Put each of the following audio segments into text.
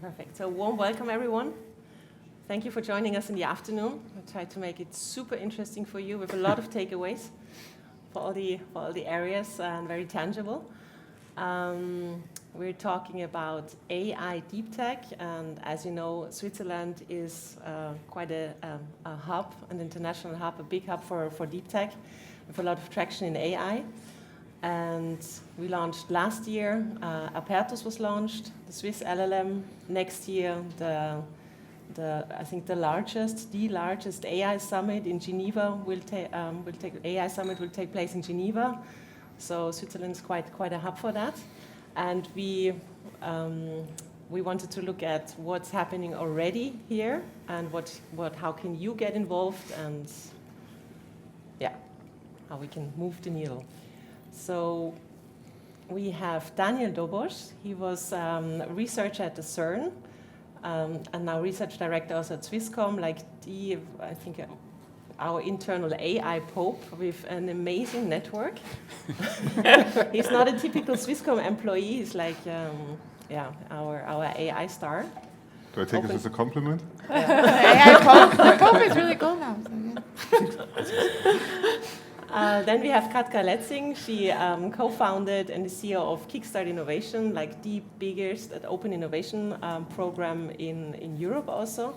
Perfect. So warm welcome, everyone. Thank you for joining us in the afternoon. I tried to make it super interesting for you with a lot of takeaways for all the areas and very tangible. We're talking about AI DeepTech, and as you know, Switzerland is quite a hub, an international hub, a big hub for DeepTech, with a lot of traction in AI. And we launched last year, Apertus was launched, the Swiss LLM. Next year, I think the largest AI summit in Geneva AI summit will take place in Geneva. So Switzerland is quite a hub for that. And we wanted to look at what's happening already here and how can you get involved and how we can move the needle. So we have Daniel Dobos. He was a researcher at the CERN and now research director also at Swisscom, I think our internal AI pope with an amazing network. He's not a typical Swisscom employee. He's like, our AI star. Do I take this as a compliment? AI pope is really cool now. Then we have Katka Letzing. She co-founded and is CEO of Kickstart Innovation, like the biggest open innovation program in Europe also.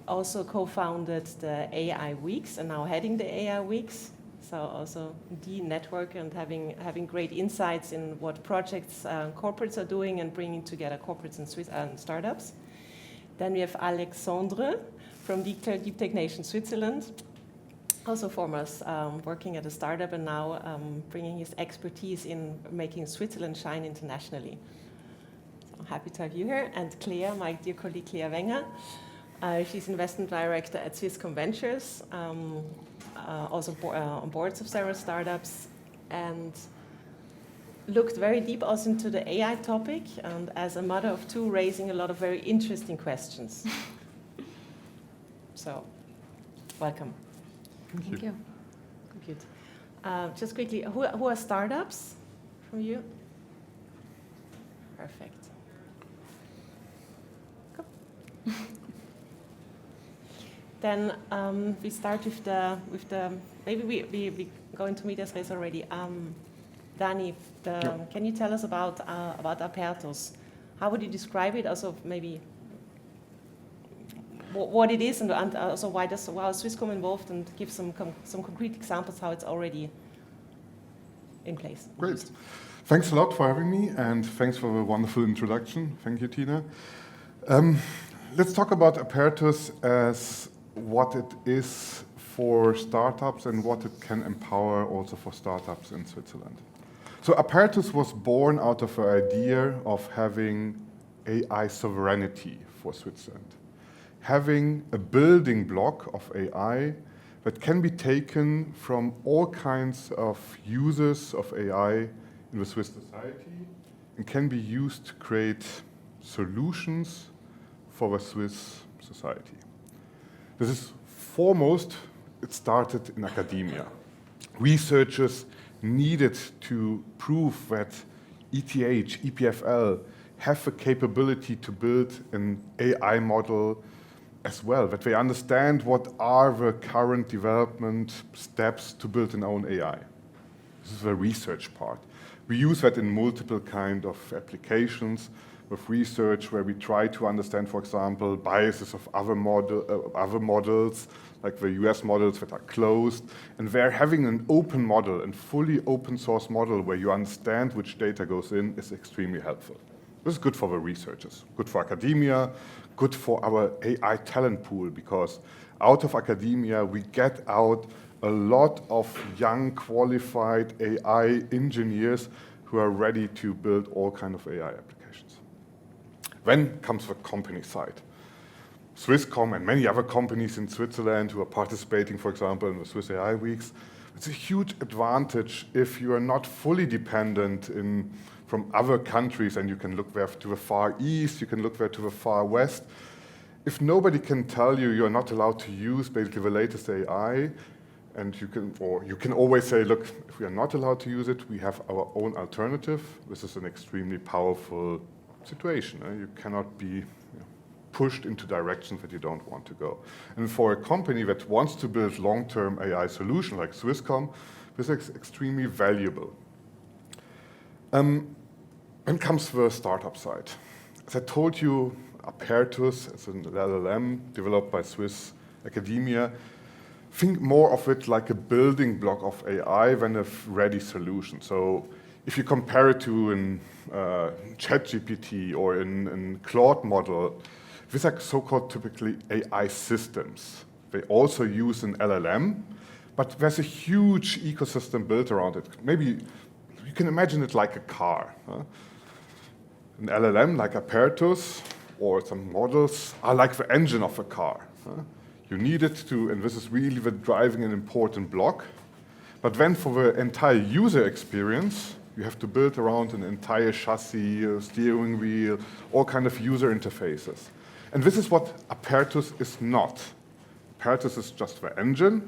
Also co-founded the AI Weeks and now heading the AI Weeks. So also the network and having great insights in what projects corporates are doing and bringing together corporates and startups. Then we have Alexandre from DeepTech Nation Switzerland. Also former working at a startup and now bringing his expertise in making Switzerland shine internationally. So happy to have you here. And Claire, my dear colleague Claire Wenger. She's investment director at Swisscom Ventures, also on boards of several startups, and looked very deep also into the AI topic, and as a mother of two, raising a lot of very interesting questions. So, welcome. Thank you. Good. Just quickly, who are startups from you? Perfect. Go. Then we start with the maybe we go into medias res already. Dani, can you tell us about Apertus? How would you describe it? Also maybe what it is and also why is Swisscom involved, and give some concrete examples how it's already in place. Great. Thanks a lot for having me, and thanks for the wonderful introduction. Thank you, Tina. Let's talk about Apertus as what it is for startups and what it can empower also for startups in Switzerland. So Apertus was born out of the idea of having AI sovereignty for Switzerland. Having a building block of AI that can be taken from all kinds of users of AI in the Swiss society and can be used to create solutions for the Swiss society. This is foremost, it started in academia. Researchers needed to prove that ETH, EPFL have the capability to build an AI model as well, that they understand what are the current development steps to build an own AI. This is the research part. We use that in multiple kind of applications with research where we try to understand, for example, biases of other models, like the US models that are closed. And they're having an open model and fully open source model where you understand which data goes in is extremely helpful. This is good for the researchers, good for academia, good for our AI talent pool, because out of academia, we get out a lot of young, qualified AI engineers who are ready to build all kinds of AI applications. Then comes the company side. Swisscom and many other companies in Switzerland who are participating, for example, in the Swiss AI Weeks. It's a huge advantage if you are not fully dependent from other countries, and you can look there to the Far East, you can look there to the Far West. If nobody can tell you you're not allowed to use basically the latest AI, and you can always say, look, if we are not allowed to use it, we have our own alternative. This is an extremely powerful situation. You cannot be pushed into directions that you don't want to go. And for a company that wants to build long-term AI solution like Swisscom, this is extremely valuable. When it comes to the startup side, as I told you, Apertus is an LLM developed by Swiss academia. Think more of it like a building block of AI than a ready solution. So if you compare it to an ChatGPT or in Claude model, these are so-called typically AI systems. They also use an LLM, but there's a huge ecosystem built around it. Maybe you can imagine it like a car. An LLM like Apertus or some models are like the engine of a car. You need it to, and this is really the driving an important block. But then for the entire user experience, you have to build around an entire chassis, a steering wheel, all kind of user interfaces. And this is what Apertus is not. Apertus is just the engine,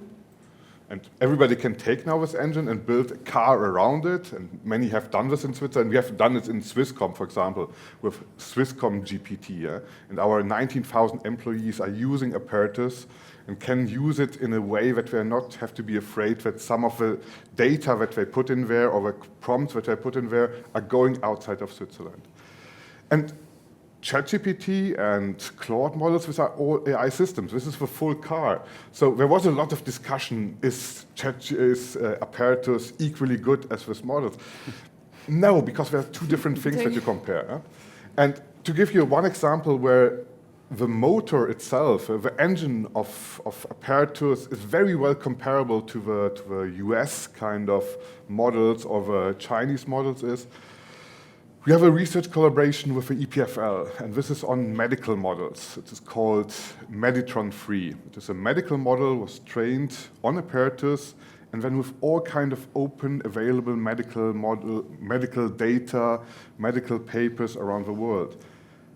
and everybody can take now this engine and build a car around it, and many have done this in Switzerland. We have done it in Swisscom, for example, with Swisscom GPT. Yeah? And our 19,000 employees are using Apertus and can use it in a way that they not have to be afraid that some of the data that they put in there or the prompts that they put in there are going outside of Switzerland. And ChatGPT and Claude models, these are all AI systems. This is the full car. So there was a lot of discussion, is Apertus equally good as these models? No, because there are two different things that you compare. And to give you one example where the motor itself, the engine of Apertus is very well comparable to the US kind of models or the Chinese models is, we have a research collaboration with the EPFL, and this is on medical models. It is called Meditron 3. It is a medical model, was trained on Apertus, and then with all kind of open, available medical data, medical papers around the world.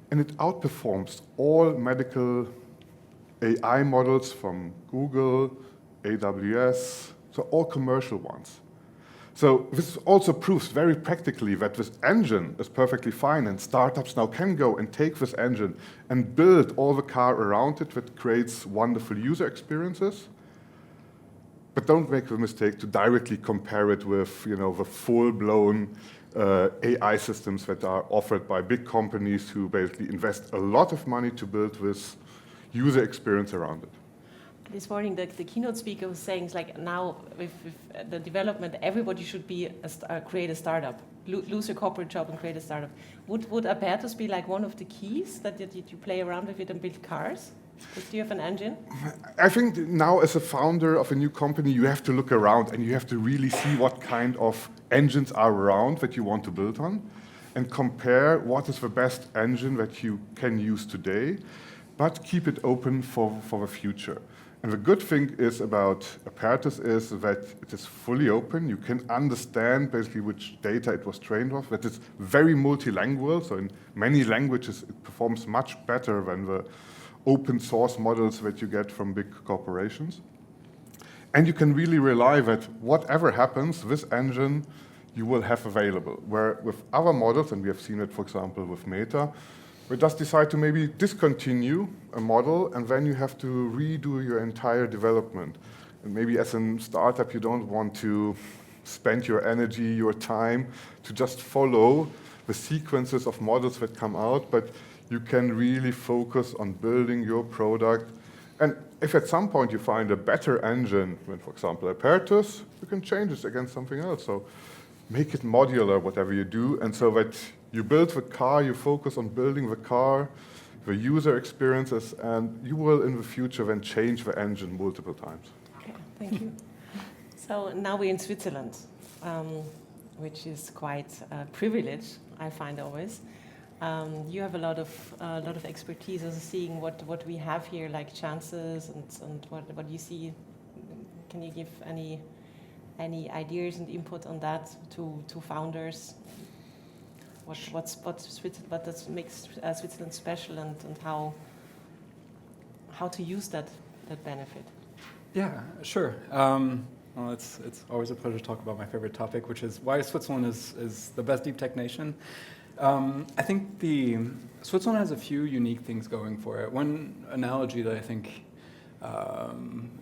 And it outperforms all medical AI models from Google, AWS, so all commercial ones. So this also proves very practically that this engine is perfectly fine, and startups now can go and take this engine and build all the car around it that creates wonderful user experiences. But don't make the mistake to directly compare it with, the full-blown AI systems that are offered by big companies who basically invest a lot of money to build this user experience around it. This morning, the keynote speaker was saying, it's like now with the development, everybody should be create a startup, lose your corporate job and create a startup. Would Apertus be like one of the keys that you play around with it and build cars? Do you have an engine? I think now as a founder of a new company, you have to look around and you have to really see what kind of engines are around that you want to build on and compare what is the best engine that you can use today, but keep it open for the future. And the good thing is about Apertus is that it is fully open. You can understand basically which data it was trained with, that it's very multilingual. So in many languages, it performs much better than the open source models that you get from big corporations. And you can really rely that whatever happens, this engine you will have available. Where with other models, and we have seen it, for example, with Meta, we just decide to maybe discontinue a model, and then you have to redo your entire development. And maybe as a startup, you don't want to spend your energy, your time to just follow the sequences of models that come out, but you can really focus on building your product. And if at some point you find a better engine than, for example, Apertus, you can change it against something else. So make it modular, whatever you do, and so that you build the car, you focus on building the car, the user experiences, and you will in the future then change the engine multiple times. Okay, thank you. So now we're in Switzerland, which is quite a privilege, I find always. You have a lot of expertise as seeing what we have here, like chances and what you see. Can you give any ideas and input on that to founders? What makes Switzerland special and how to use that benefit? Yeah, sure. Well, it's always a pleasure to talk about my favorite topic, which is why Switzerland is the best deep tech nation. I think Switzerland has a few unique things going for it. One analogy that I think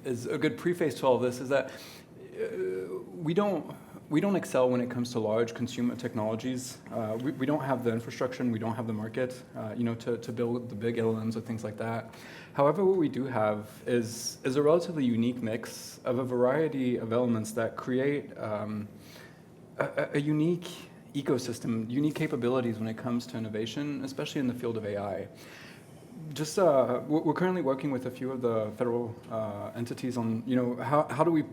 is a good preface to all this is that we don't excel when it comes to large consumer technologies. We don't have the infrastructure and we don't have the market, to build the big LLMs or things like that. However, what we do have is a relatively unique mix of a variety of elements that create a unique ecosystem, unique capabilities when it comes to innovation, especially in the field of AI. Just we're currently working with a few of the federal entities on how do we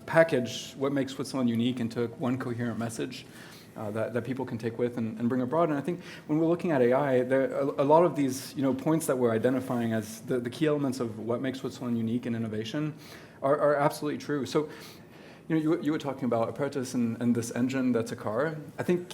package what makes Switzerland unique into one coherent message that people can take with and bring abroad. And I think when we're looking at AI, there are a lot of these points that we're identifying as the key elements of what makes Switzerland unique in innovation are absolutely true. So you were talking about Apertus and this engine that's a car. I think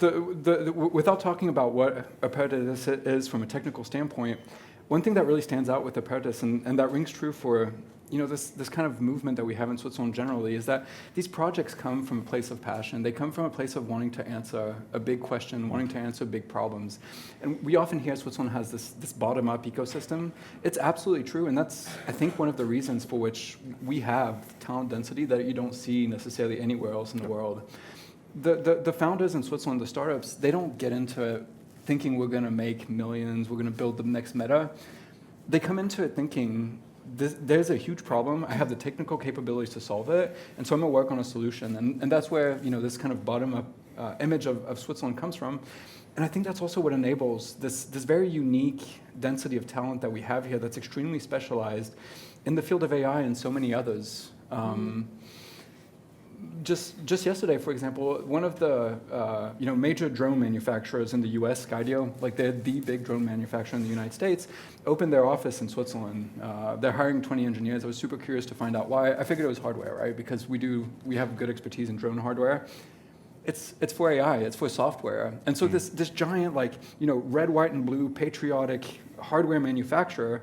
without talking about what Apertus is from a technical standpoint, one thing that really stands out with Apertus and that rings true for this kind of movement that we have in Switzerland generally is that these projects come from a place of passion. They come from a place of wanting to answer a big question, wanting to answer big problems. And we often hear Switzerland has this bottom-up ecosystem. It's absolutely true, and that's, I think, one of the reasons for which we have talent density that you don't see necessarily anywhere else in the world. The founders in Switzerland, the startups, they don't get into it thinking we're going to make millions, we're going to build the next Meta. They come into it thinking, there's a huge problem. I have the technical capabilities to solve it, and so I'm going to work on a solution. And that's where this kind of bottom-up image of Switzerland comes from. And I think that's also what enables this very unique density of talent that we have here that's extremely specialized in the field of AI and so many others. Just yesterday, for example, one of the major drone manufacturers in the U.S., Skydio, like they're the big drone manufacturer in the United States, opened their office in Switzerland. They're hiring 20 engineers. I was super curious to find out why. I figured it was hardware, right? Because we have good expertise in drone hardware. It's for AI. It's for software. And so this giant red, white, and blue patriotic hardware manufacturer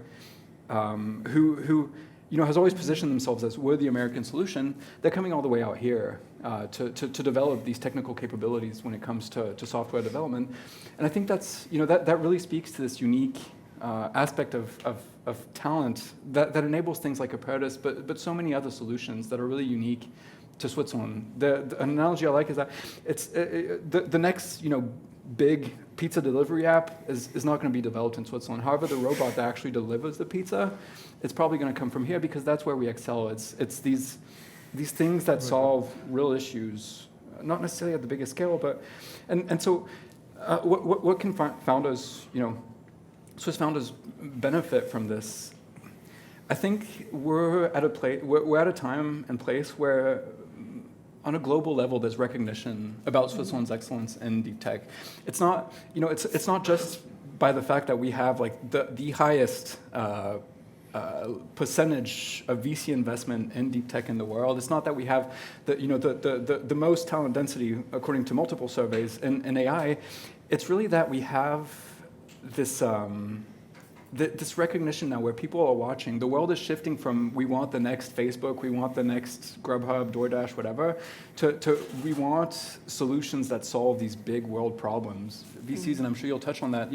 who has always positioned themselves as we're the American solution, they're coming all the way out here to develop these technical capabilities when it comes to software development. And I think that's, that really speaks to this unique aspect of talent that enables things like Apertus, but so many other solutions that are really unique to Switzerland. An analogy I like is that it's the next, big pizza delivery app is not going to be developed in Switzerland. However, the robot that actually delivers the pizza, it's probably going to come from here because that's where we excel. It's these things that solve real issues, not necessarily at the biggest scale, but and so what can founders, Swiss founders benefit from this? I think we're at a time and place where on a global level, there's recognition about Switzerland's excellence in deep tech. It's not, it's not just by the fact that we have the highest percentage of VC investment in deep tech in the world. It's not that we have the most talent density according to multiple surveys in AI. It's really that we have this this recognition now where people are watching. The world is shifting from we want the next Facebook, we want the next Grubhub, DoorDash, whatever, to we want solutions that solve these big world problems. VCs, and I'm sure you'll touch on that,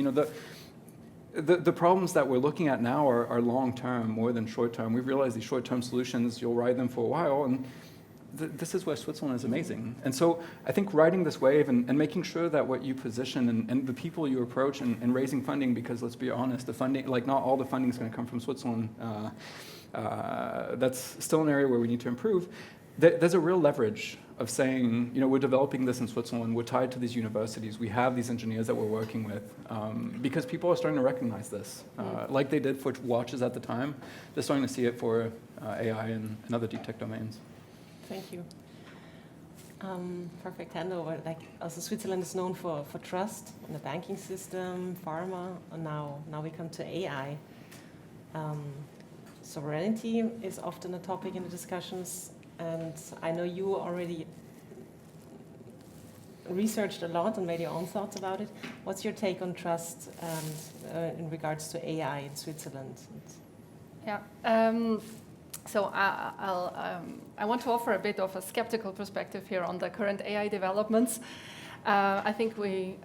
the problems that we're looking at now are long-term more than short-term. We've realized these short-term solutions, you'll ride them for a while, and this is where Switzerland is amazing. And so I think riding this wave and making sure that what you position and the people you approach and raising funding, because let's be honest, the funding, not all the funding is going to come from Switzerland. That's still an area where we need to improve. There's a real leverage of saying, we're developing this in Switzerland, we're tied to these universities, we have these engineers that we're working with, because people are starting to recognize this. Like they did for watches at the time, they're starting to see it for AI and other deep tech domains. Thank you. Perfect handover. Also Switzerland is known for trust in the banking system, pharma, and now we come to AI. Sovereignty is often a topic in the discussions, and I know you already researched a lot and made your own thoughts about it. What's your take on trust in regards to AI in Switzerland? Yeah. So I want to offer a bit of a skeptical perspective here on the current AI developments. I think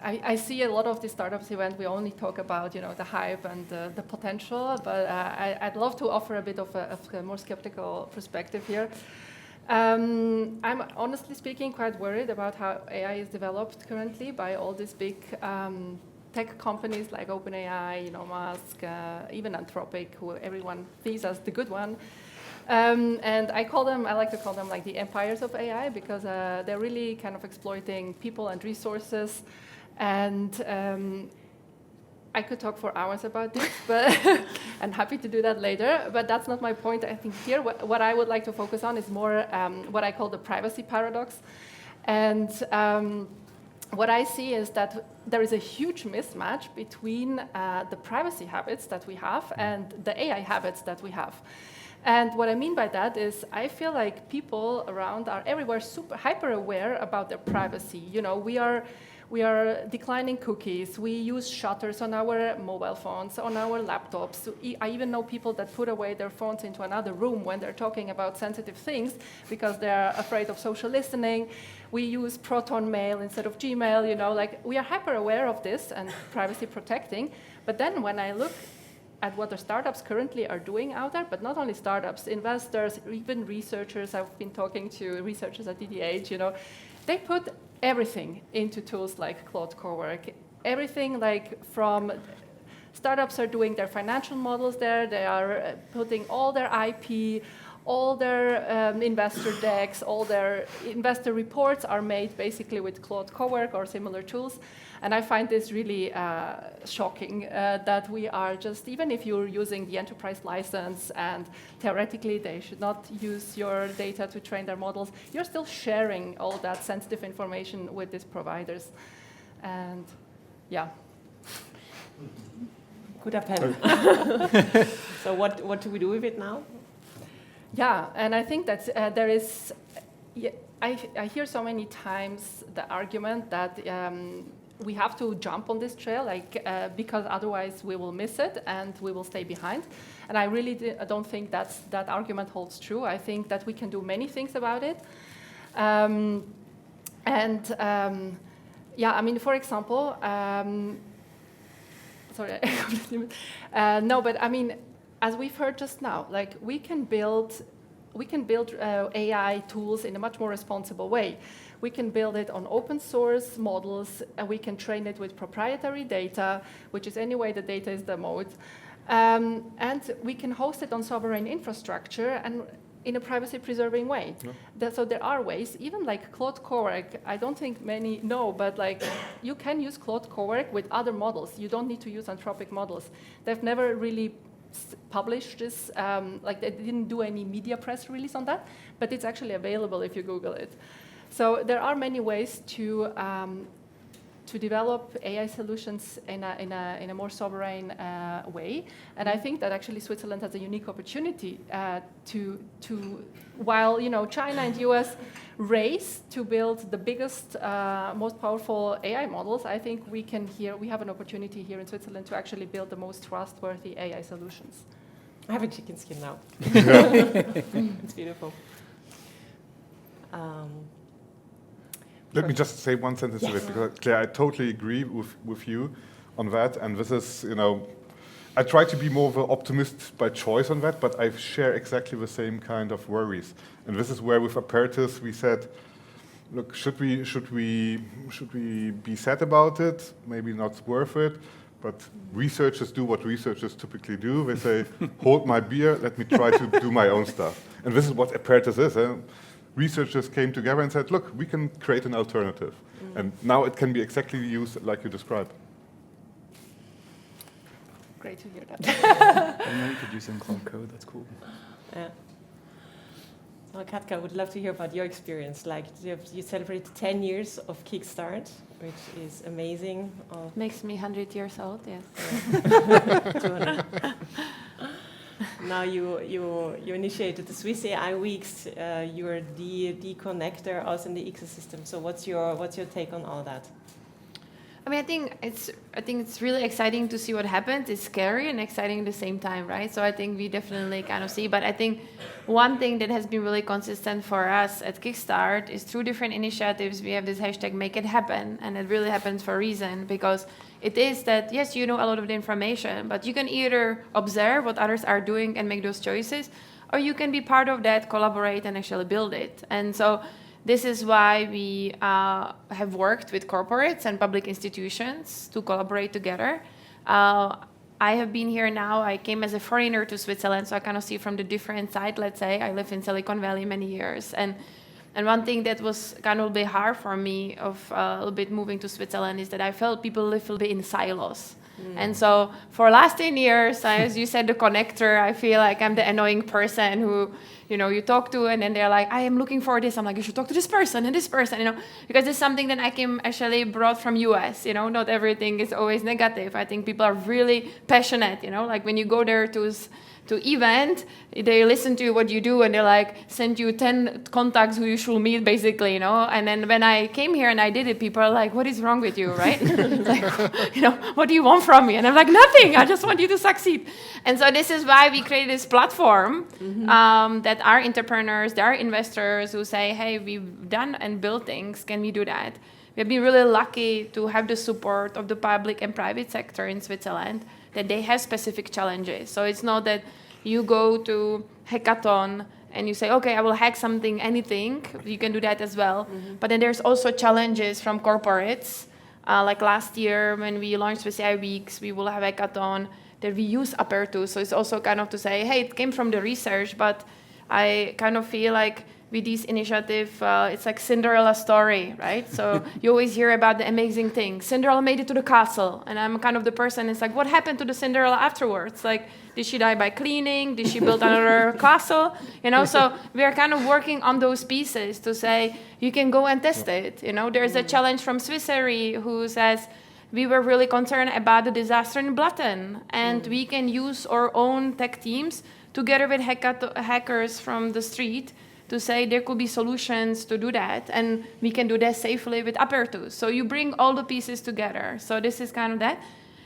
I see a lot of the startups event. We only talk about the hype and the potential, but I'd love to offer a bit of a more skeptical perspective here. I'm honestly speaking quite worried about how AI is developed currently by all these big tech companies like OpenAI, Musk, even Anthropic, who everyone sees as the good one. And I like to call them like the empires of AI, because they're really kind of exploiting people and resources. And I could talk for hours about this, but I'm happy to do that later. But that's not my point. I think here what I would like to focus on is more what I call the privacy paradox. And what I see is that there is a huge mismatch between the privacy habits that we have and the AI habits that we have. And what I mean by that is I feel like people around are everywhere super hyper aware about their privacy. We are declining cookies. We use shutters on our mobile phones, on our laptops. I even know people that put away their phones into another room when they're talking about sensitive things because they're afraid of social listening. We use Proton Mail instead of Gmail. We are hyper aware of this and privacy protecting. But then when I look at what the startups currently are doing out there, but not only startups, investors, even researchers. I've been talking to researchers at DDH, they put everything into tools like Claude Cowork. Everything from startups are doing their financial models there. They are putting all their IP, all their investor decks, all their investor reports are made basically with Claude Cowork or similar tools. And I find this really shocking that we are just, even if you're using the enterprise license and theoretically they should not use your data to train their models, you're still sharing all that sensitive information with these providers. And yeah. Good appell. So what do we do with it now? Yeah, and I think that there is, I hear so many times the argument that we have to jump on this trail, because otherwise we will miss it and we will stay behind. And I really don't think that argument holds true. I think that we can do many things about it. For example, sorry, as we've heard just now, we can build AI tools in a much more responsible way. We can build it on open source models, and we can train it with proprietary data, which is anyway the data is the mode. And we can host it on sovereign infrastructure and in a privacy-preserving way. Yeah. So there are ways, even like Claude Cowork, I don't think many know, but you can use Claude Cowork with other models. You don't need to use Anthropic models. They've never really published this, they didn't do any media press release on that, but it's actually available if you Google it. So there are many ways to develop AI solutions in a more sovereign way, and I think that actually Switzerland has a unique opportunity while China and US race to build the biggest, most powerful AI models. I think we have an opportunity here in Switzerland to actually build the most trustworthy AI solutions. I have a chicken skin now. It's beautiful. Let me just say one sentence to it, because Claire, I totally agree with you on that. And this is, I try to be more of an optimist by choice on that, but I share exactly the same kind of worries. And this is where with Apparatus we said, look, should we be sad about it? Maybe not worth it. But researchers do what researchers typically do. They say, hold my beer, let me try to do my own stuff. And this is what Apparatus is. Researchers came together and said, look, we can create an alternative. And now it can be exactly used like you described. Great to hear that. I know you could use it in Cloud Code, that's cool. Yeah. Well, Katka, I would love to hear about your experience. You celebrated 10 years of Kickstart, which is amazing. Makes me 100 years old, yes. Now you initiated the Swiss AI Weeks. You're the connector also in the ecosystem. So what's your take on all that? I mean, I think it's really exciting to see what happens. It's scary and exciting at the same time, right? So I think we definitely kind of see. But I think one thing that has been really consistent for us at Kickstart is through different initiatives, we have this hashtag Make It Happen. And it really happens for a reason, because it is that, yes, you know a lot of the information, but you can either observe what others are doing and make those choices, or you can be part of that, collaborate, and actually build it. And so this is why we have worked with corporates and public institutions to collaborate together. I have been here now. I came as a foreigner to Switzerland, so I kind of see from the different side, let's say. I lived in Silicon Valley many years. And one thing that was kind of a bit hard for me of a little bit moving to Switzerland is that I felt people live a little bit in silos. And so for the last 10 years, as you said, the connector, I feel like I'm the annoying person who, you talk to, and then they're like, I am looking for this. I'm like, you should talk to this person and this person, because it's something that I came actually brought from US, not everything is always negative. I think people are really passionate, like when you go there to event, they listen to what you do and they like send you 10 contacts who you should meet, basically, And then when I came here and I did it, people are like, what is wrong with you, right? Like, what do you want from me? And I'm like, nothing. I just want you to succeed. And so this is why we created this platform that our entrepreneurs, there are investors who say, hey, we've done and built things. Can we do that? We've been really lucky to have the support of the public and private sector in Switzerland, that they have specific challenges. So it's not that you go to hackathon and you say, okay, I will hack something, anything. You can do that as well. But then there's also challenges from corporates. Like last year when we launched Swiss AI Weeks, we will have a hackathon that we use Apertus. So it's also kind of to say, hey, it came from the research, but I kind of feel like with this initiative, it's like Cinderella story, right? So you always hear about the amazing thing. Cinderella made it to the castle. And I'm kind of the person, it's like, what happened to the Cinderella afterwards? Like, did she die by cleaning? Did she build another castle? So we are kind of working on those pieces to say, you can go and test it. There's a challenge from Swissery who says, we were really concerned about the disaster in Blatten. And we can use our own tech teams together with hackers from the street to say there could be solutions to do that, and we can do that safely with Apertus. So you bring all the pieces together. So this is kind of that.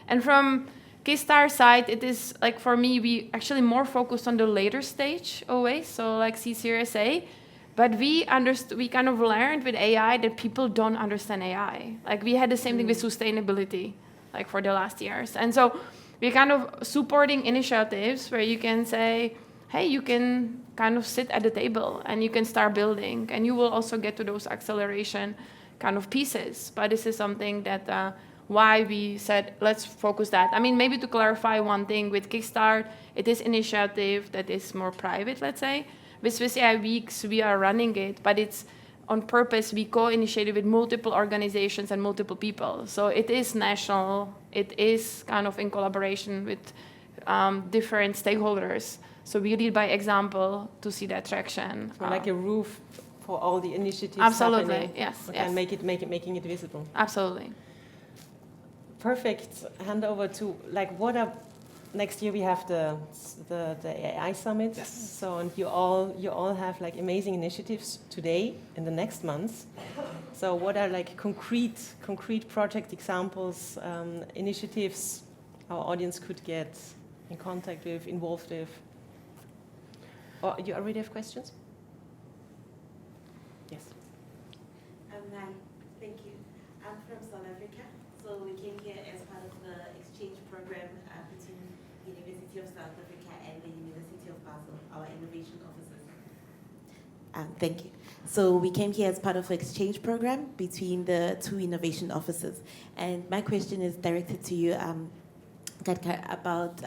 And from Kickstarter side, it is like, for me, we actually more focused on the later stage always, so like C-Series A. But we kind of learned with AI that people don't understand AI. Like we had the same thing with sustainability, like for the last years. And so we're kind of supporting initiatives where you can say, hey, you can kind of sit at the table and you can start building, and you will also get to those acceleration kind of pieces. But this is something that why we said, let's focus that. I mean, maybe to clarify one thing with Kickstart, it is initiative that is more private, let's say. With Swiss AI Weeks, we are running it, but it's on purpose. We co-initiated with multiple organizations and multiple people. So it is national. It is kind of in collaboration with different stakeholders. So we lead by example to see that traction. So like a roof for all the initiatives. Absolutely, happening. yes. Okay, yes. And making it visible. Absolutely. Perfect. Hand over to what are next year we have the AI summit. Yes. So and you all have like amazing initiatives today in the next months. So what are like concrete project examples, initiatives our audience could get in contact with, involved with? Or you already have questions? Yes. Hi, thank you. I'm from South Africa, so we came here as part of the exchange program between University of South Africa and the University of Basel, our innovation offices. Thank you. So we came here as part of an exchange program between the two innovation offices. And my question is directed to you, Katka, about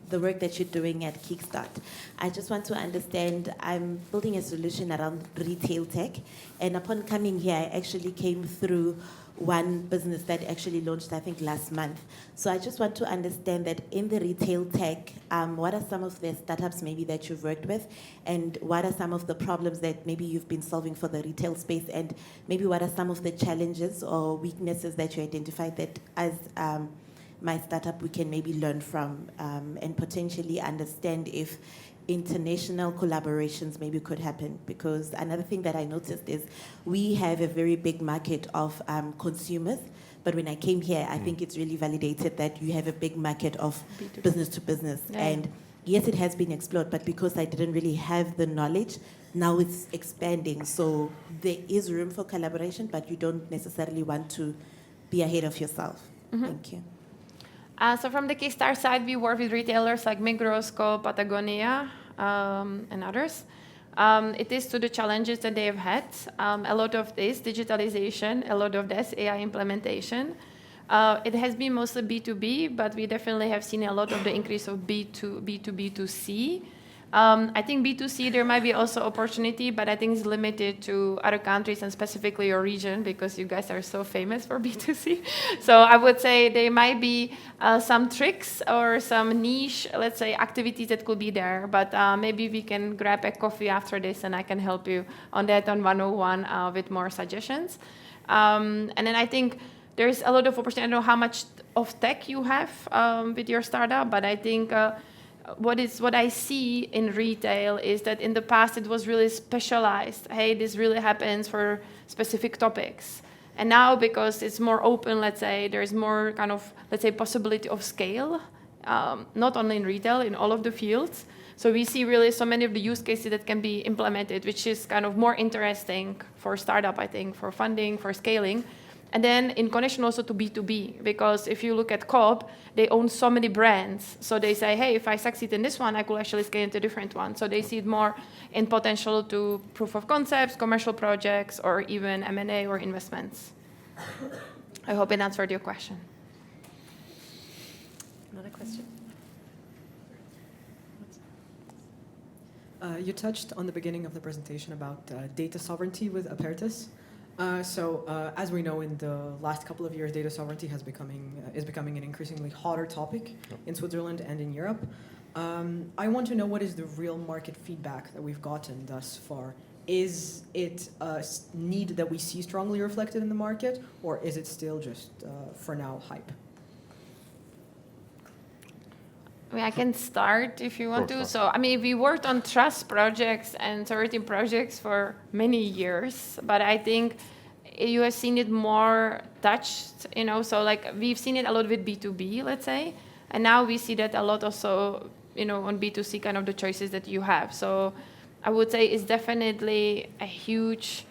the work that you're doing at Kickstart. I just want to understand, I'm building a solution around retail tech, and upon coming here, I actually came through one business that actually launched, I think, last month. So I just want to understand that in the retail tech, what are some of the startups maybe that you've worked with, and what are some of the problems that maybe you've been solving for the retail space, and maybe what are some of the challenges or weaknesses that you identified that as my startup we can maybe learn from and potentially understand if international collaborations maybe could happen. Because another thing that I noticed is we have a very big market of consumers. But when I came here, I think it's really validated that you have a big market of B2B. business to business. Yeah. And yes, it has been explored, but because I didn't really have the knowledge, now it's expanding. So there is room for collaboration, but you don't necessarily want to be ahead of yourself. Thank you. So from the Kickstart side, we work with retailers like Migros, Co, Patagonia, and others. It is to the challenges that they have had. A lot of this digitalization, a lot of this AI implementation. It has been mostly B2B, but we definitely have seen a lot of the increase of B2B2C. I think B2C, there might be also opportunity, but I think it's limited to other countries and specifically your region because you guys are so famous for B2C. So I would say there might be some tricks or some niche, let's say, activities that could be there, but maybe we can grab a coffee after this and I can help you on that on 101 with more suggestions. And then I think there's a lot of opportunity. I don't know how much of tech you have with your startup, but I think what I see in retail is that in the past it was really specialized. Hey, this really happens for specific topics. And now because it's more open, let's say, there's more kind of, let's say, possibility of scale, not only in retail, in all of the fields. So we see really so many of the use cases that can be implemented, which is kind of more interesting for startup, I think, for funding, for scaling. And then in connection also to B2B, because if you look at Coop, they own so many brands. So they say, hey, if I succeed in this one, I could actually scale into a different one. So they see it more in potential to proof of concepts, commercial projects, or even M&A or investments. I hope it answered your question. Another question? You touched on the beginning of the presentation about data sovereignty with Apertus. As we know, in the last couple of years, data sovereignty is becoming an increasingly hotter topic in Switzerland and in Europe. I want to know what is the real market feedback that we've gotten thus far. Is it a need that we see strongly reflected in the market, or is it still just, for now, hype? I mean, I can start if you want to. So, I mean, we worked on trust projects and sovereignty projects for many years, but I think you have seen it more touched, so like we've seen it a lot with B2B, let's say, and now we see that a lot also, on B2C, kind of the choices that you have. So I would say it's definitely a huge,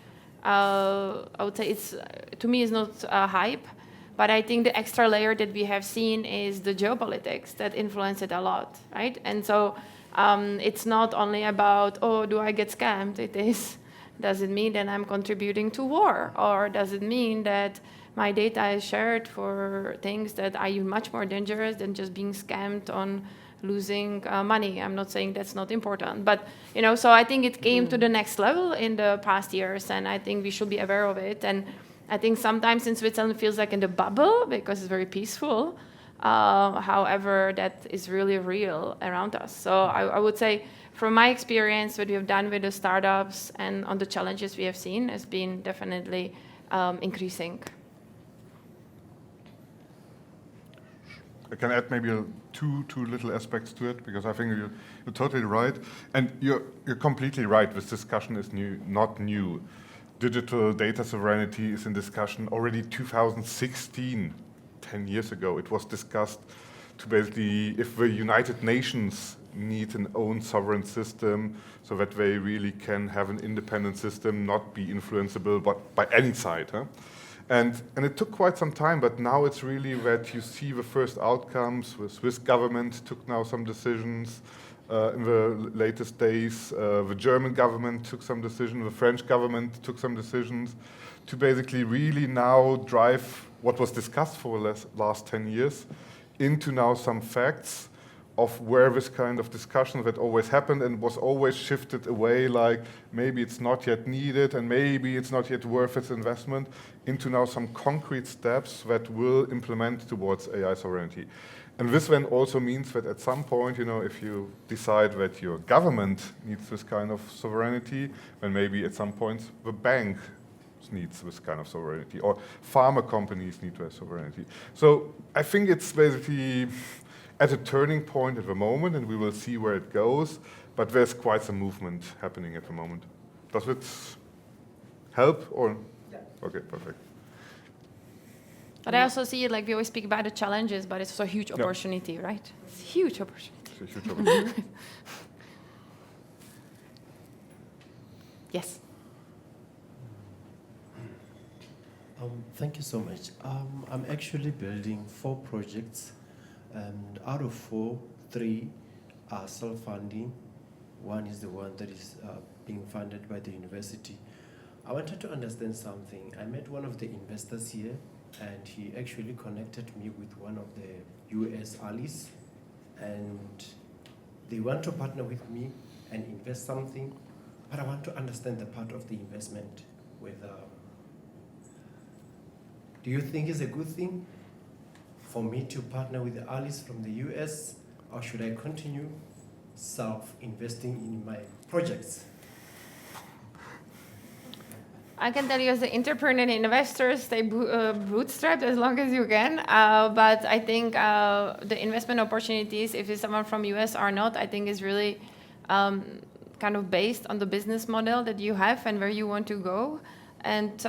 I would say to me, it's not hype. But I think the extra layer that we have seen is the geopolitics that influence it a lot, right? And so it's not only about, oh, do I get scammed? It is, does it mean that I'm contributing to war? Or does it mean that my data is shared for things that are much more dangerous than just being scammed on losing money? I'm not saying that's not important. But, so I think it came to the next level in the past years, and I think we should be aware of it. And I think sometimes in Switzerland it feels like in the bubble because it's very peaceful. However, that is really real around us. So I would say from my experience, what we have done with the startups and on the challenges we have seen has been definitely increasing. I can add maybe two little aspects to it, because I think you're totally right. And you're completely right, this discussion is not new. Digital data sovereignty is in discussion already 2016, 10 years ago. It was discussed to basically, if the United Nations need an own sovereign system so that they really can have an independent system, not be influenceable by any side. Huh? And it took quite some time, but now it's really that you see the first outcomes. The Swiss government took now some decisions. In the latest days, the German government took some decisions, the French government took some decisions to basically really now drive what was discussed for the last 10 years into now some facts of where this kind of discussion that always happened and was always shifted away, like maybe it's not yet needed and maybe it's not yet worth its investment, into now some concrete steps that will implement towards AI sovereignty. And this then also means that at some point, if you decide that your government needs this kind of sovereignty, then maybe at some point the bank needs this kind of sovereignty, or pharma companies need this sovereignty. So I think it's basically at a turning point at the moment, and we will see where it goes, but there's quite some movement happening at the moment. Does it help, or? Yeah. Okay, perfect. But I also see it like we always speak about the challenges, but it's also a huge opportunity, right? It's a huge opportunity. It's a huge opportunity. Yes. Thank you so much. I'm actually building 4 projects, and out of 4, 3 are self-funding. One is the one that is being funded by the university. I wanted to understand something. I met one of the investors here, and he actually connected me with one of the US allies, and they want to partner with me and invest something, but I want to understand the part of the investment with do you think it's a good thing for me to partner with the allies from the US, or should I continue self-investing in my projects? I can tell you as an entrepreneur and investor, stay bootstrapped as long as you can. But I think the investment opportunities, if it's someone from US or not, I think is really kind of based on the business model that you have and where you want to go. And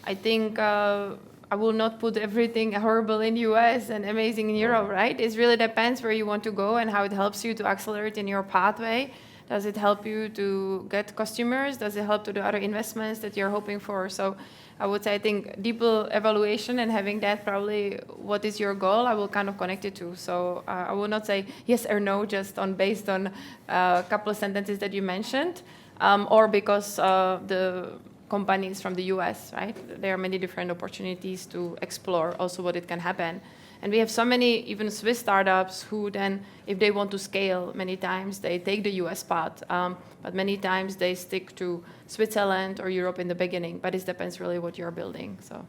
I think I will not put everything horrible in US and amazing in Europe, right? It really depends where you want to go and how it helps you to accelerate in your pathway. Does it help you to get customers? Does it help to do other investments that you're hoping for? So I would say, I think deeper evaluation and having that probably what is your goal, I will kind of connect it to. So I will not say yes or no just based on a couple of sentences that you mentioned, or because the companies from the US, right? There are many different opportunities to explore also what it can happen. And we have so many even Swiss startups who then, if they want to scale, many times they take the US path, but many times they stick to Switzerland or Europe in the beginning, but it depends really what you're building, so.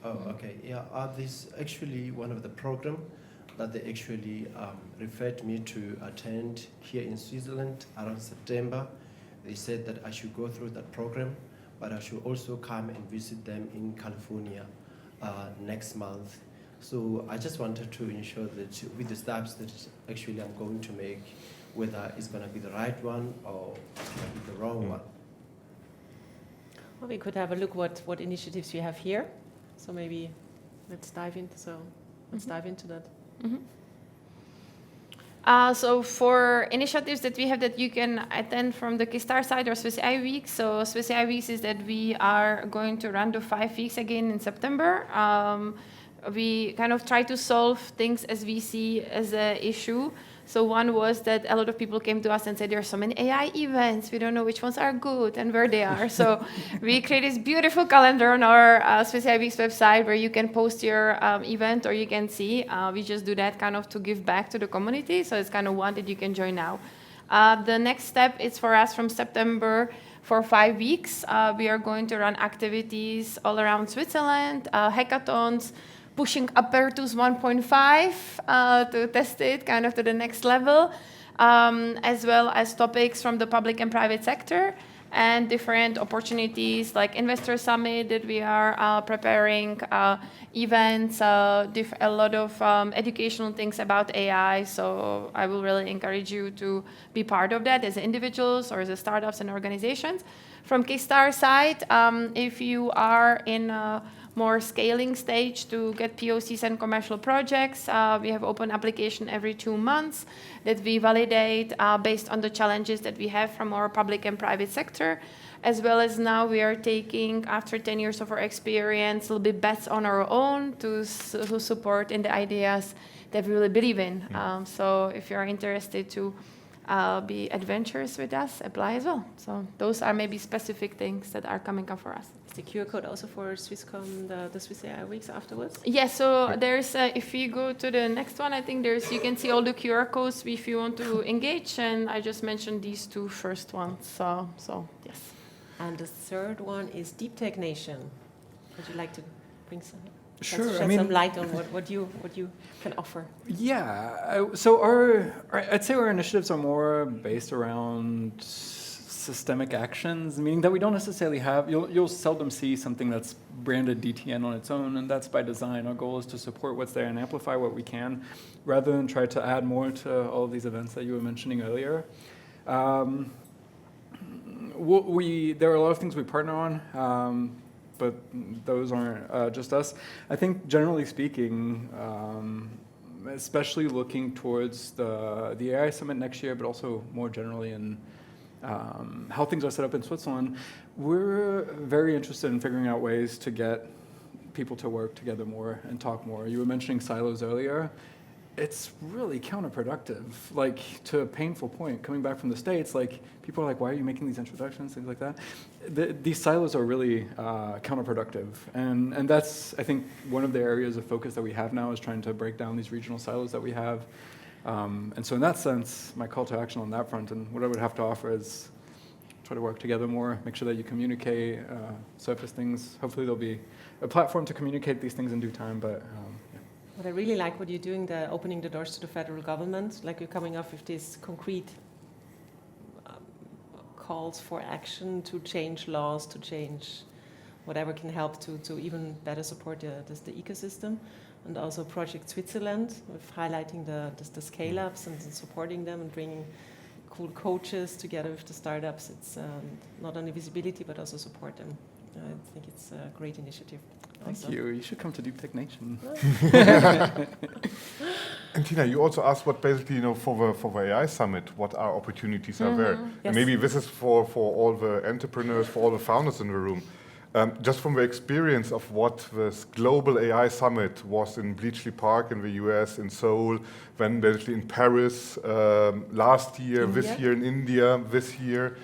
Oh, okay, yeah, this actually one of the program that they actually referred me to attend here in Switzerland around September. They said that I should go through that program, but I should also come and visit them in California next month. So I just wanted to ensure that with the steps that actually I'm going to make, whether it's going to be the right one or it's going to be the wrong one. Well, we could have a look what initiatives you have here. So maybe let's dive into that. Mm-hmm. So for initiatives that we have that you can attend from the Kickstarter side or Swiss AI Week. So Swiss AI Weeks is that we are going to run the 5 weeks again in September. We kind of try to solve things as we see as an issue. So one was that a lot of people came to us and said, there are so many AI events. We don't know which ones are good and where they are. So we create this beautiful calendar on our Swiss AI Weeks website where you can post your event or you can see. We just do that kind of to give back to the community. So it's kind of one that you can join now. The next step is for us from September for 5 weeks. We are going to run activities all around Switzerland, hackathons, pushing Apertus 1.5 to test it kind of to the next level, as well as topics from the public and private sector and different opportunities like Investor Summit that we are preparing, events, a lot of educational things about AI. So I will really encourage you to be part of that as individuals or as startups and organizations. From Kickstarter side, if you are in more scaling stage to get POCs and commercial projects. We have open application every 2 months that we validate based on the challenges that we have from our public and private sector. As well as now we are taking, after 10 years of our experience, a little bit bets on our own to support in the ideas that we really believe in. So if you are interested to be adventurous with us, apply as well. So those are maybe specific things that are coming up for us. Is the QR code also for Swisscom, the Swiss AI Weeks afterwards? Yes, so there's, if you go to the next one, I think you can see all the QR codes if you want to engage, and I just mentioned these 2 first ones, so yes. And the third one is DeepTech Nation. Would you like to bring some? Sure, Shed some light on what you can offer. Yeah, so I'd say our initiatives are more based around systemic actions, meaning that we don't necessarily have, you'll seldom see something that's branded DTN on its own, and that's by design. Our goal is to support what's there and amplify what we can, rather than try to add more to all of these events that you were mentioning earlier. There are a lot of things we partner on. but those aren't just us. I think generally speaking, especially looking towards the AI Summit next year, but also more generally in how things are set up in Switzerland, we're very interested in figuring out ways to get people to work together more and talk more. You were mentioning silos earlier. It's really counterproductive, like to a painful point. Coming back from the States, like people are like, why are you making these introductions, things like that. These silos are really counterproductive. And that's, I think, one of the areas of focus that we have now is trying to break down these regional silos that we have. And so in that sense, my call to action on that front and what I would have to offer is try to work together more, make sure that you communicate, surface things. Hopefully there'll be a platform to communicate these things in due time, but yeah. What I really like what you're doing, the opening the doors to the federal government, like you're coming up with these concrete calls for action to change laws, to change whatever can help to even better support the ecosystem. And also Project Switzerland, with highlighting the scale-ups and supporting them and bringing cool coaches together with the startups. It's not only visibility, but also support them. I think it's a great initiative. Thank you. You should come to DeepTech Nation. And Tina, you also asked what basically, for the AI Summit, what our opportunities are there. Yes. And maybe this is for all the entrepreneurs, for all the founders in the room. Just from the experience of what this global AI summit was in Bletchley Park in the US, in Seoul, then basically in Paris last year, this year in India, this year.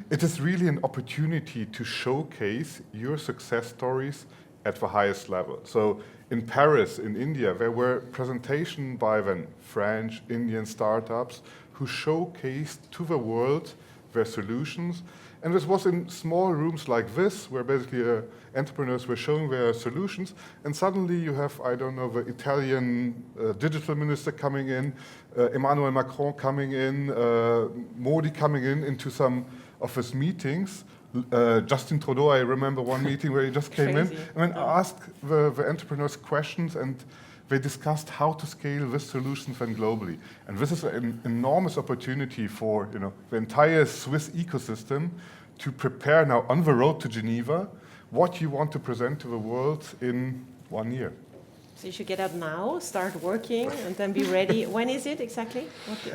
It is really an opportunity to showcase your success stories at the highest level. So in Paris, in India, there were presentations by then French, Indian startups who showcased to the world their solutions. And this was in small rooms like this, where basically entrepreneurs were showing their solutions. And suddenly you have, I don't know, the Italian digital minister coming in, Emmanuel Macron coming in, Modi coming in into some of his meetings. Justin Trudeau, I remember one meeting where he just came in and asked the entrepreneurs questions, and they discussed how to scale this solution then globally. And this is an enormous opportunity for the entire Swiss ecosystem to prepare now on the road to Geneva what you want to present to the world in 1 year. So you should get up now, start working, and then be ready. When is it exactly?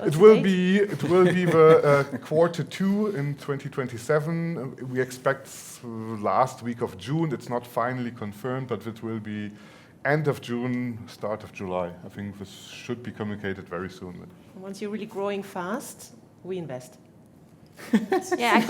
It will be the Q2 in 2027. We expect last week of June. It's not finally confirmed, but it will be end of June, start of July. I think this should be communicated very soon. Once you're really growing fast, we invest. Yeah,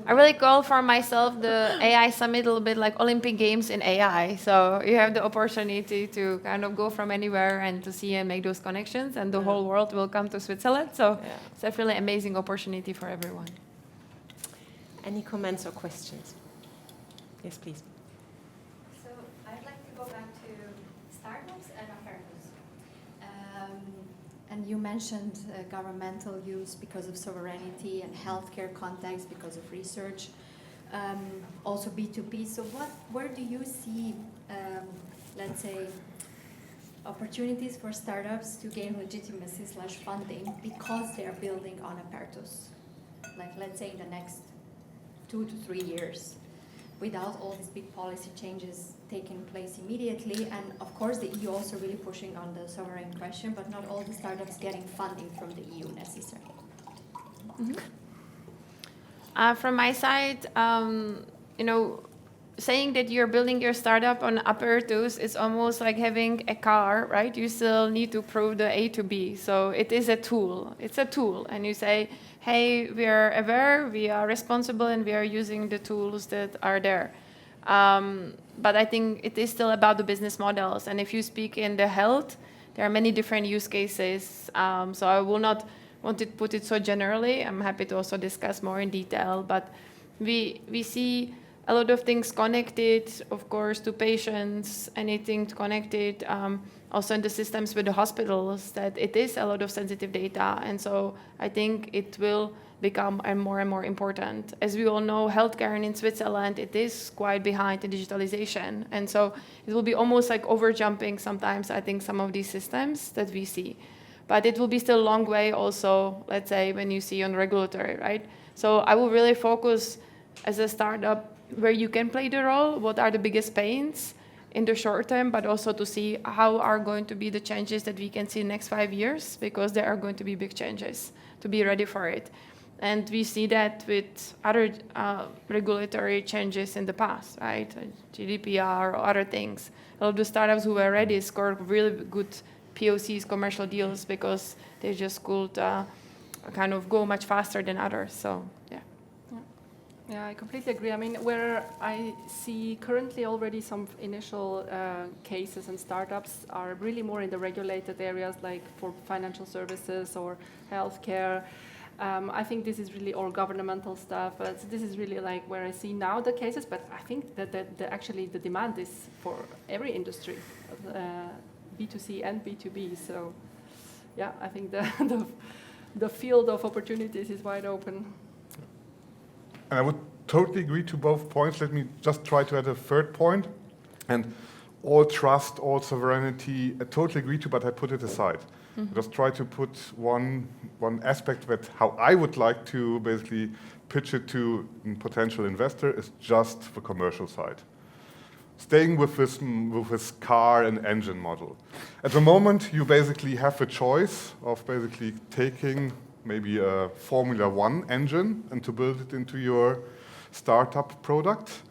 I really call for myself the AI Summit a little bit like Olympic Games in AI. So you have the opportunity to kind of go from anywhere and to see and make those connections, and the whole world will come to Switzerland. So it's a really amazing opportunity for everyone. Any comments or questions? Yes, please. So I'd like to go back to startups and affairs. And you mentioned governmental use because of sovereignty and healthcare context because of research, also B2B. So where do you see, let's say, opportunities for startups to gain legitimacy / funding because they are building on Apertus? Like, let's say in the next 2 to 3 years, without all these big policy changes taking place immediately. And of course, the EU also really pushing on the sovereign question, but not all the startups getting funding from the EU necessarily. From my side, saying that you're building your startup on Apertus is almost like having a car, right? You still need to prove the A to B. So it is a tool. It's a tool. And you say, hey, we are aware, we are responsible, and we are using the tools that are there. But I think it is still about the business models. And if you speak in the health, there are many different use cases. So I will not want to put it so generally. I'm happy to also discuss more in detail. But we see a lot of things connected, of course, to patients, anything connected, also in the systems with the hospitals, that it is a lot of sensitive data. And so I think it will become more and more important. As we all know, healthcare in Switzerland, it is quite behind in digitalization. And so it will be almost like overjumping sometimes, I think, some of these systems that we see. But it will be still a long way also, let's say, when you see on regulatory, right? So I will really focus as a startup where you can play the role, what are the biggest pains in the short term, but also to see how are going to be the changes that we can see in the next 5 years, because there are going to be big changes, to be ready for it. And we see that with other regulatory changes in the past, right? GDPR or other things. A lot of the startups who were ready scored really good POCs, commercial deals, because they just could kind of go much faster than others. So, yeah. Yeah, I completely agree. I mean, where I see currently already some initial cases and startups are really more in the regulated areas, like for financial services or healthcare. I think this is really all governmental stuff. This is really like where I see now the cases, but I think that actually the demand is for every industry, B2C and B2B. So, yeah, I think the field of opportunities is wide open. And I would totally agree to both points. Let me just try to add a third point. And all trust, all sovereignty, I totally agree to, but I put it aside. Just try to put one aspect that how I would like to basically pitch it to a potential investor is just the commercial side. Staying with this car and engine model. At the moment, you basically have a choice of basically taking maybe a Formula One engine and to build it into your startup product.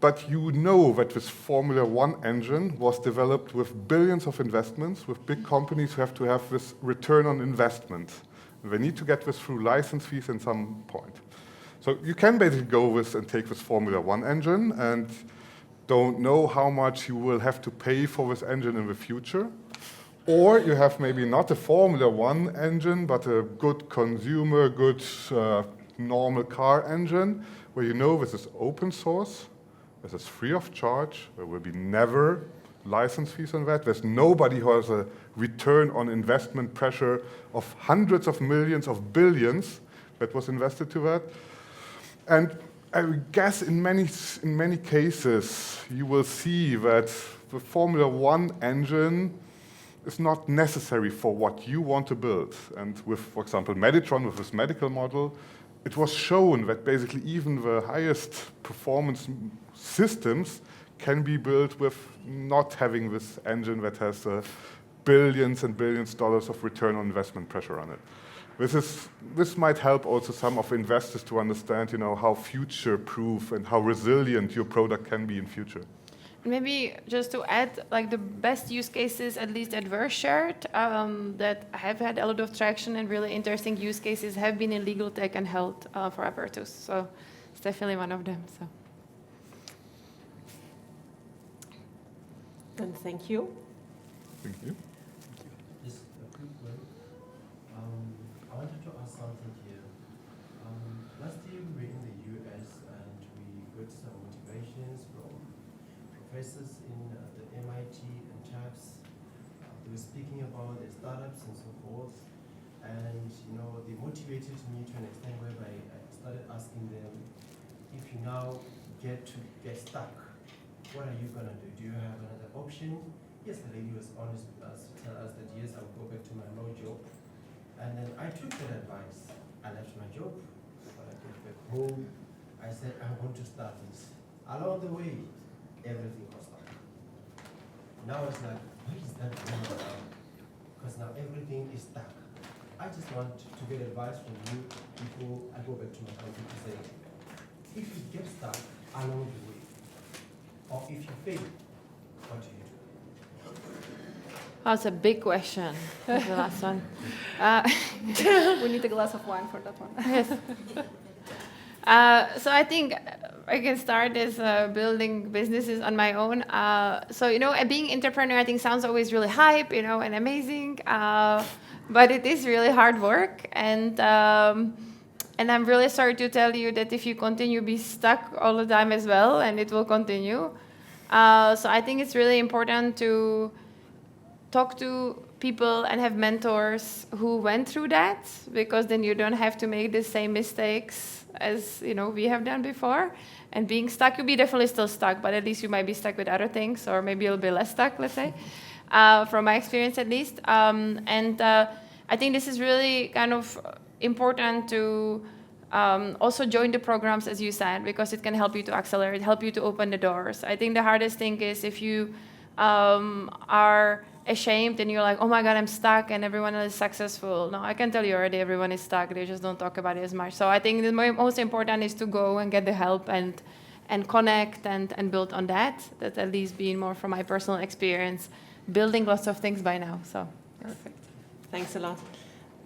But you know that this Formula One engine was developed with billions of investments, with big companies who have to have this return on investment. They need to get this through license fees at some point. So you can basically go with and take this Formula One engine and don't know how much you will have to pay for this engine in the future. Or you have maybe not a Formula One engine, but a good consumer, good normal car engine, where you know this is open source, this is free of charge, there will be never license fees on that. There's nobody who has a return on investment pressure of hundreds of millions of billions that was invested to that. And I guess in many cases, you will see that the Formula One engine is not necessary for what you want to build. And with, for example, Meditron, with this medical model, it was shown that basically even the highest performance systems can be built with not having this engine that has billions and billions of dollars of return on investment pressure on it. This might help also some of investors to understand, how future-proof and how resilient your product can be in future. Maybe just to add, like the best use cases, at least that were shared, that have had a lot of traction and really interesting use cases have been in legal tech and health for Apertus. So it's definitely one of them. So. And thank you. Thank you. Just a quick one. I wanted to ask something here. Last year we were in the US and we got some motivations from professors in the MIT and TAFS. They were speaking about the startups and so forth. And, they motivated me to an extent whereby I started asking them, if you now get stuck, what are you going to do? Do you have another option? Yes, the lady was honest with us to tell us that yes, I'll go back to my law job. And then I took that advice. I left my job. When I got back home, I said, I want to start this. Along the way, everything was stuck. Now it's like, what is that going on? Because now everything is stuck. I just want to get advice from you before I go back to my country to say, if you get stuck along the way, or if you fail, what do you do? That's a big question, the last one. We need a glass of wine for that one. Yes. So I think I can start as building businesses on my own. So, being entrepreneur, I think sounds always really hype, and amazing. But it is really hard work. And I'm really sorry to tell you that if you continue to be stuck all the time as well, and it will continue. So I think it's really important to talk to people and have mentors who went through that, because then you don't have to make the same mistakes as we have done before. And being stuck, you'll be definitely still stuck, but at least you might be stuck with other things, or maybe you'll be less stuck, let's say, from my experience at least. I think this is really kind of important to Also join the programs, as you said, because it can help you to accelerate, help you to open the doors. I think the hardest thing is if you are ashamed and you're like, oh my God, I'm stuck and everyone is successful. No, I can tell you already everyone is stuck. They just don't talk about it as much. So I think the most important is to go and get the help and connect and build on that. That's at least been more from my personal experience, building lots of things by now. So perfect. Thanks a lot.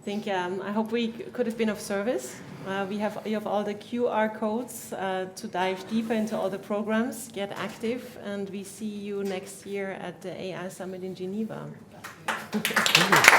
I hope we could have been of service. You have all the QR codes to dive deeper into all the programs, get active, and we see you next year at the AI Summit in Geneva. Thank you.